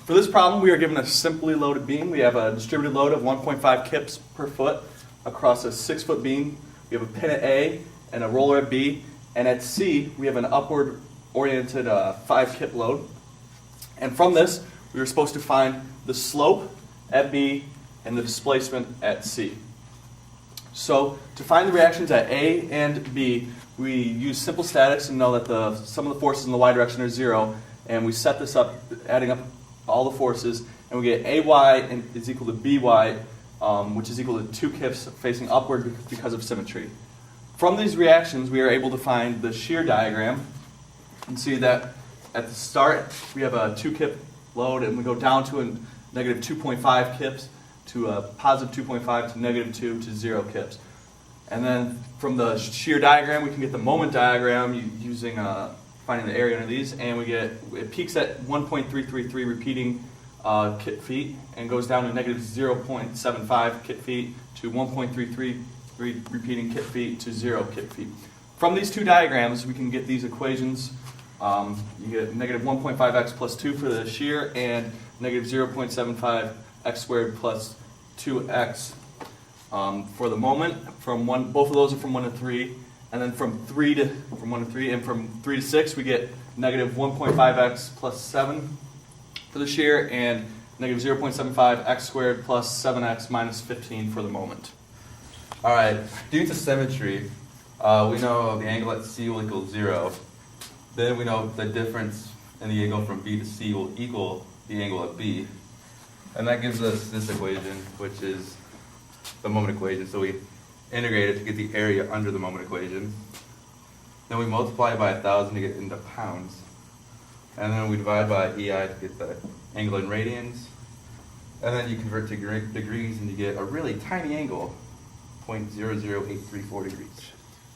For this problem, we are given a simply loaded beam. We have a distributed load of 1.5 kips per foot across a 6-foot beam. We have a pin at A and a roller at B. And at C, we have an upward-oriented 5-kip load. And from this, we were supposed to find the slope at B and the displacement at C. So to find the reactions at A and B, we use simple statics and know that the sum of the forces in the y direction are 0. And we set this up, adding up all the forces, and we get AY is equal to BY, which is equal to 2 kips facing upward because of symmetry. From these reactions, we are able to find the shear diagram and see that at the start we have a 2-kip load, and we go down to a negative 2.5 kips to a positive 2.5 to negative 2 to 0 kips. And then from the shear diagram, we can get the moment diagram using finding the area under these, and we get it peaks at 1.333 repeating kip feet and goes down to negative 0.75 kip feet to 1.333 repeating kip feet to 0 kip feet. From these two diagrams, we can get these equations. You get negative 1.5x plus 2 for the shear and negative 0.75 x squared plus 2x for the moment. Both of those are from 1 to 3. And then from 1 to 3, and from 3 to 6, we get negative 1.5x plus 7 for the shear, and negative 0.75 x squared plus 7x minus 15 for the moment. All right, due to symmetry, we know the angle at C will equal 0. Then we know the difference in the angle from B to C will equal the angle at B. And that gives us this equation, which is the moment equation. So we integrate it to get the area under the moment equation. Then we multiply it by 1,000 to get into pounds. And then we divide by EI to get the angle in radians. And then you convert to degrees and you get a really tiny angle, 0.00834 degrees.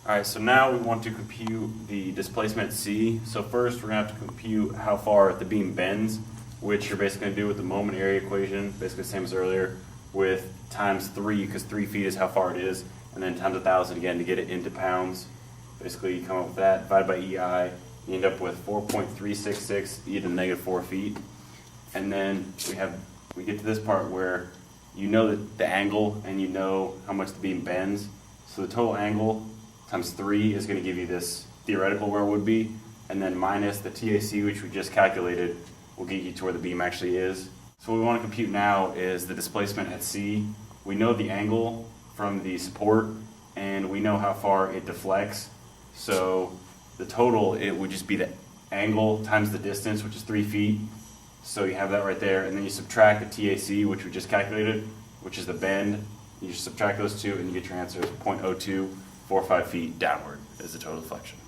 All right, so now we want to compute the displacement at C. So first we're going to have to compute how far the beam bends, which you're basically going to do with the moment area equation, basically the same as earlier, with times 3, because 3 feet is how far it is, and then times 1,000 again to get it into pounds. Basically you come up with that, divided by EI, you end up with 4.366 e to the negative 4 feet. And then we get to this part where you know the angle and you know how much the beam bends. So the total angle times 3 is going to give you this theoretical where it would be, and then minus the TAC, which we just calculated, will get you to where the beam actually is. So what we want to compute now is the displacement at C. We know the angle from the support, and we know how far it deflects. So the total, it would just be the angle times the distance, which is 3 feet. So you have that right there, and then you subtract the TAC, which we just calculated, which is the bend. You just subtract those two, and you get your answer as 0.0245 feet downward is the total deflection.